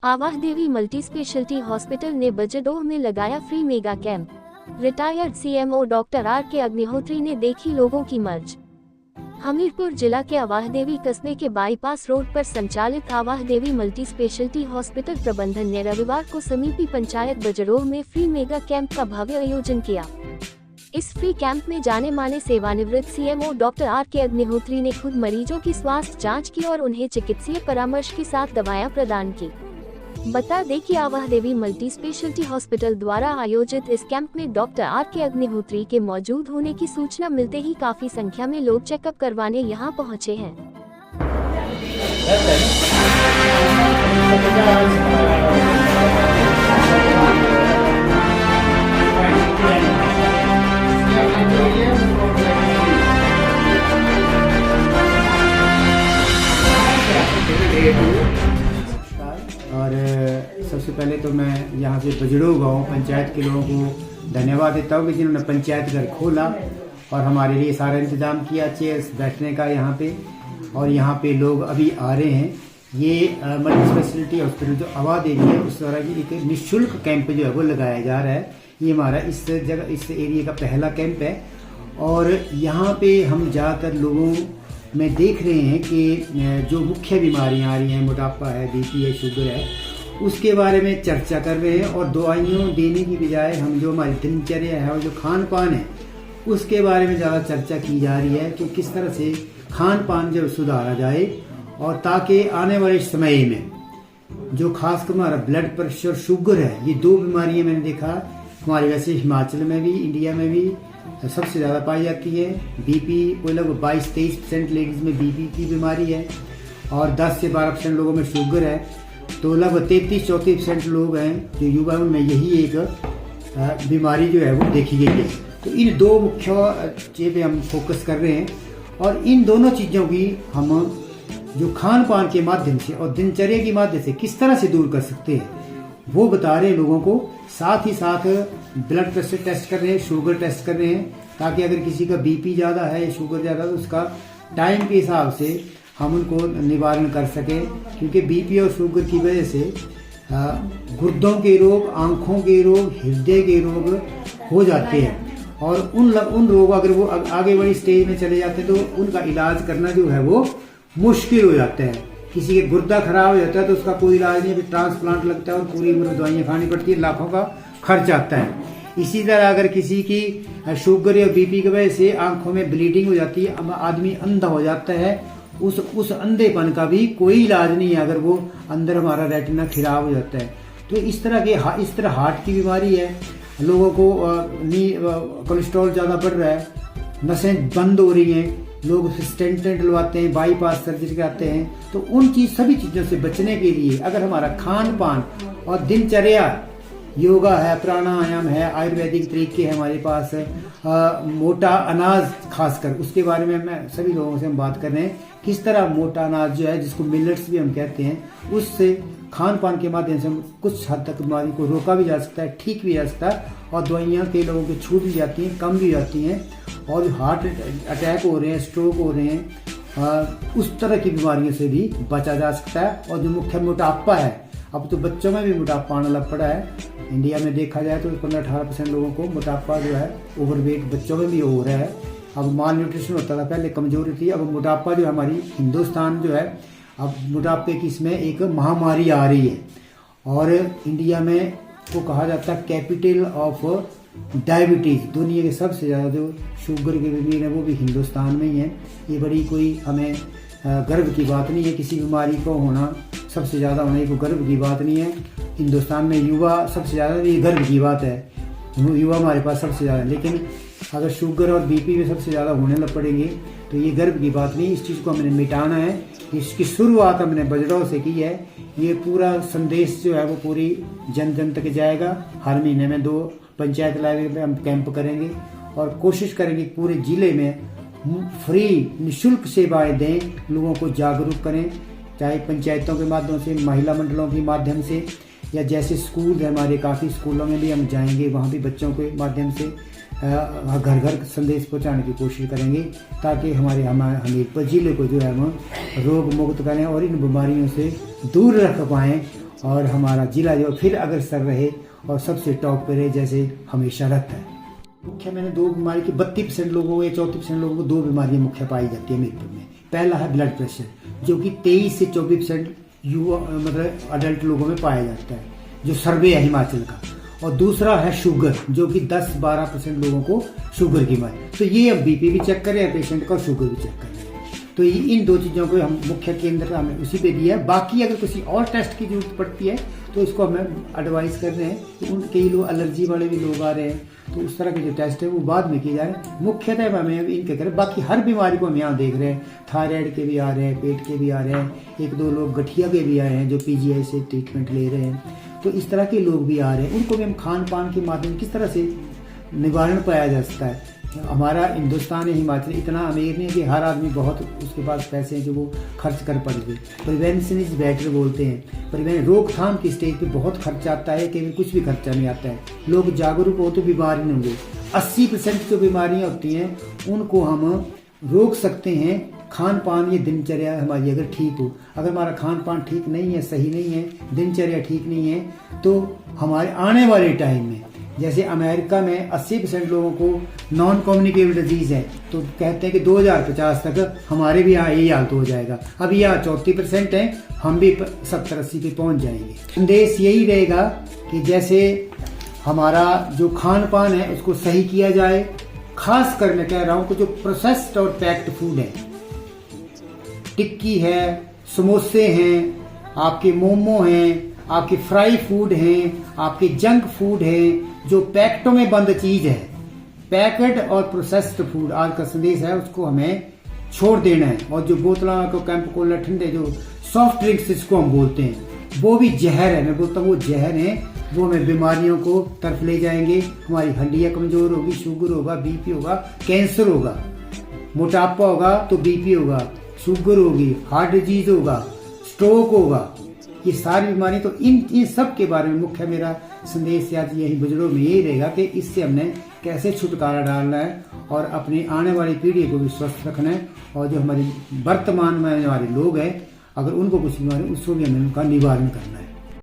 आवाह देवी multi speciality hospital ने बजडोह में लगाया free mega camp. Retired CMO doctor R के अग्निहोत्री ने देखी लोगों की मर्ज। हमीरपुर जिला के आवाह देवी कस्बे के बाईपास रोड पर संचालित आवाह देवी मल्टी स्पेशलिटी हॉस्पिटल प्रबंधन ने रविवार को समीपी पंचायत बजडोह में फ्री मेगा कैंप का भव्य आयोजन किया। इस फ्री कैंप में जाने माने सेवानिवृत्त सीएमओ डॉक्टर आर के अग्निहोत्री ने खुद मरीजों की स्वास्थ्य जांच की और उन्हें चिकित्सीय परामर्श के साथ दवाएं प्रदान की। बता दें कि आवाह देवी मल्टी स्पेशलिटी हॉस्पिटल द्वारा आयोजित इस कैंप में डॉक्टर आर के अग्निहोत्री के मौजूद होने की सूचना मिलते ही काफी संख्या में लोग चेकअप करवाने यहां पहुंचे हैं। और सबसे पहले तो मैं यहाँ से बजडोह गाँव पंचायत के लोगों को धन्यवाद देता हूँ कि जिन्होंने पंचायत घर खोला और हमारे लिए सारा इंतजाम किया चेयर्स बैठने का यहाँ पे। और यहाँ पे लोग अभी आ रहे हैं। ये मल्टी स्पेशलिटी हॉस्पिटल जो आवाह देवी है उस द्वारा एक निःशुल्क कैंप जो है वो लगाया जा रहा है। ये हमारा इस जगह इस एरिया का पहला कैंप है। और यहाँ पे हम ज़्यादातर लोगों में देख रहे हैं कि जो मुख्य बीमारियां आ रही हैं, मोटापा है, बीपी है, शुगर है, उसके बारे में चर्चा कर रहे हैं। और दवाइयों देने की बजाय हम जो हमारी दिनचर्या है और जो खान पान है उसके बारे में ज़्यादा चर्चा की जा रही है कि किस तरह से खान पान जो सुधारा जाए और ताकि आने वाले समय में जो खासकर हमारा ब्लड प्रेशर, शुगर है, ये दो बीमारियाँ मैंने देखा हमारे वैसे हिमाचल में भी, इंडिया में भी सबसे ज़्यादा पाई जाती है। बीपी कोई लगभग 22-23% लेडीज़ में बीपी की बीमारी है और 10 से 12% लोगों में शुगर है। तो लगभग 33-34% लोग हैं जो युवाओं में यही एक बीमारी जो है वो देखी गई है। तो इन दो मुख्य चीज़ पे हम फोकस कर रहे हैं और इन दोनों चीज़ों की हम जो खान पान के माध्यम से और दिनचर्या के माध्यम से किस तरह से दूर कर सकते हैं वो बता रहे हैं लोगों को। साथ ही साथ ब्लड प्रेशर टेस्ट कर रहे हैं, शुगर टेस्ट कर रहे हैं, ताकि अगर किसी का बीपी ज़्यादा है, शुगर ज़्यादा है तो उसका टाइम के हिसाब से हम उनको निवारण कर सकें। क्योंकि बीपी और शुगर की वजह से गुर्दों के रोग, आँखों के रोग, हृदय के रोग हो जाते हैं। और उन रोग अगर वो आगे बड़ी स्टेज में चले जाते हैं तो उनका इलाज करना जो है वो मुश्किल हो जाता है। किसी के गुर्दा खराब हो जाता है तो उसका कोई इलाज नहीं, फिर ट्रांसप्लांट लगता है और पूरी उम्र दवाइयाँ खानी पड़ती है, लाखों का खर्च आता है। इसी तरह अगर किसी की शुगर या बीपी की वजह से आंखों में ब्लीडिंग हो जाती है, आदमी अंधा हो जाता है, उस अंधेपन का भी कोई इलाज नहीं है अगर वो अंदर हमारा रेटिना खराब हो जाता है। तो इस तरह हार्ट की बीमारी है, लोगों को कोलेस्ट्रॉल ज़्यादा बढ़ रहा है, नसें बंद हो रही हैं, लोग स्टेंट डलवाते हैं, बाईपास सर्जरी कराते हैं। तो उन सभी चीज़ों से बचने के लिए अगर हमारा खान पान और दिनचर्या, योगा है, प्राणायाम है, आयुर्वेदिक तरीके हैं हमारे पास, मोटा अनाज खासकर उसके बारे में मैं सभी लोगों से हम बात कर रहे हैं। किस तरह मोटा अनाज जो है जिसको मिलेट्स भी हम कहते हैं, उससे खान पान के माध्यम से हम कुछ हद तक बीमारी को रोका भी जा सकता है, ठीक भी जा सकता है। और दवाइयाँ कई लोगों की छूट भी जाती हैं, कम भी जाती हैं। और हार्ट अटैक हो रहे हैं, स्ट्रोक हो रहे हैं, उस तरह की बीमारियों से भी बचा जा सकता है। और जो मुख्य मोटापा है, अब तो बच्चों में भी मोटापा आने लग पड़ा है। इंडिया में देखा जाए तो 15-18% लोगों को मोटापा जो है, ओवरवेट बच्चों में भी हो रहा है। अब माल न्यूट्रिशन होता था, पहले कमजोरी थी, अब मोटापा जो हमारी हिंदुस्तान जो है, अब मोटापे की इसमें एक महामारी आ रही है। और इंडिया में को कहा जाता है कैपिटल ऑफ डायबिटीज। दुनिया के सबसे ज़्यादा जो शुगर के बीमारी है वो भी हिंदुस्तान में ही है। ये बड़ी कोई हमें गर्व की बात नहीं है, किसी बीमारी को होना सबसे ज़्यादा होना ये कोई गर्व की बात नहीं है। हिंदुस्तान में युवा सबसे ज़्यादा, ये गर्व की बात है, युवा हमारे पास सबसे ज़्यादा। लेकिन अगर शुगर और बीपी में सबसे ज़्यादा होने लग पड़ेंगे तो ये गर्व की बात नहीं। इस चीज़ को हमने मिटाना है। इसकी शुरुआत हमने बजडोह से की है। ये पूरा संदेश जो है वो पूरी जन जन तक जाएगा। हर महीने में 2 पंचायत लाइब्रेरी में हम कैंप करेंगे और कोशिश करेंगे पूरे जिले में फ्री निःशुल्क सेवाएं दें, लोगों को जागरूक करें, चाहे पंचायतों के माध्यम से, महिला मंडलों के माध्यम से, या जैसे स्कूल है हमारे, काफ़ी स्कूलों में भी हम जाएंगे, वहाँ भी बच्चों के माध्यम से घर घर संदेश पहुँचाने की कोशिश करेंगे ताकि हमीरपुर जिले को जो है हम रोग मुक्त करें और इन बीमारियों से दूर रख पाएँ और हमारा जिला जो फिर अग्रसर रहे और सबसे टॉप पे रहे जैसे हमेशा रहता है। मुख्य मैंने दो बीमारी की 32% लोगों को या 34% लोगों को दो बीमारियां मुख्य पाई जाती है हमीरपुर में। पहला है ब्लड प्रेशर जो कि 23 से 24% युवा मतलब अडल्ट लोगों में पाया जाता है जो सर्वे है हिमाचल का, और दूसरा है शुगर जो कि 10-12% लोगों को शुगर की बीमारी। तो ये अब बीपी भी चेक करें पेशेंट का और शुगर भी चेक करें। तो इन दो चीज़ों को हम मुख्य केंद्र हमें उसी पे दिया है। बाकी अगर किसी और टेस्ट की जरूरत पड़ती है तो इसको हमें एडवाइस कर रहे हैं कि उन कई लोग एलर्जी वाले भी लोग आ रहे हैं तो उस तरह के जो टेस्ट है वो बाद में किए जा रहे हैं। मुख्यतः हमें इनके करें, बाकी हर बीमारी को हम यहाँ देख रहे हैं। थायराइड के भी आ रहे हैं, पेट के भी आ रहे हैं, 1-2 लोग गठिया के भी आए हैं जो पीजीआई से ट्रीटमेंट ले रहे हैं। तो इस तरह के लोग भी आ रहे हैं, उनको भी हम खान पान के माध्यम किस तरह से निवारण पाया जा सकता है। हमारा हिंदुस्तान है हिमाचल इतना अमीर नहीं कि हर आदमी बहुत उसके पास पैसे हैं जो वो खर्च कर पड़े। प्रिवेंशन इज बेटर बोलते हैं। परिवहन रोकथाम की स्टेज पे बहुत खर्चा आता है, केवल कुछ भी खर्चा नहीं आता है। लोग जागरूक हो तो बीमार नहीं होंगे। 80% जो बीमारियां होती हैं उनको हम रोक सकते हैं। खान पान ये दिनचर्या हमारी अगर ठीक हो, अगर हमारा खान पान ठीक नहीं है, सही नहीं है, दिनचर्या ठीक नहीं है, तो हमारे आने वाले टाइम में जैसे अमेरिका में 80% लोगों को नॉन कम्युनिकेबल डिजीज है तो कहते हैं कि 2050 तक हमारे भी यहाँ यही हालत हो जाएगा। अभी यहाँ 34% है, हम भी 70-80 पे पहुंच जाएंगे। संदेश यही रहेगा कि जैसे हमारा जो खान पान है उसको सही किया जाए। खास कर मैं कह रहा हूँ कि जो प्रोसेस्ड और पैक्ड फूड है, टिक्की है, समोसे हैं, आपके मोमो हैं, आपके फ्राई फूड हैं, आपके जंक फूड है, जो पैकेटों में बंद चीज है, पैकेट और प्रोसेस्ड फूड आज का संदेश है उसको हमें छोड़ देना है। और जो बोतलों को कैंप कोला ठंडे जो सॉफ्ट ड्रिंक्स जिसको हम बोलते हैं वो भी जहर है। मैं बोलता हूँ वो जहर है, वो हमें बीमारियों को तरफ ले जाएंगे। हमारी हड्डियां कमजोर होगी, शुगर होगा, बीपी होगा, कैंसर होगा, मोटापा होगा तो बीपी होगा, शुगर होगी, हार्ट डिजीज होगा, स्ट्रोक होगा, ये सारी बीमारी। तो इन सब के बारे में मुख्य मेरा संदेश आज यही बुजुर्गों में यही रहेगा कि इससे हमने कैसे छुटकारा डालना है और अपनी आने वाली पीढ़ी को भी स्वस्थ रखना है। और जो हमारी वर्तमान में हमारे लोग हैं अगर उनको कुछ बीमारी उसको भी हमें उनका निवारण करना है।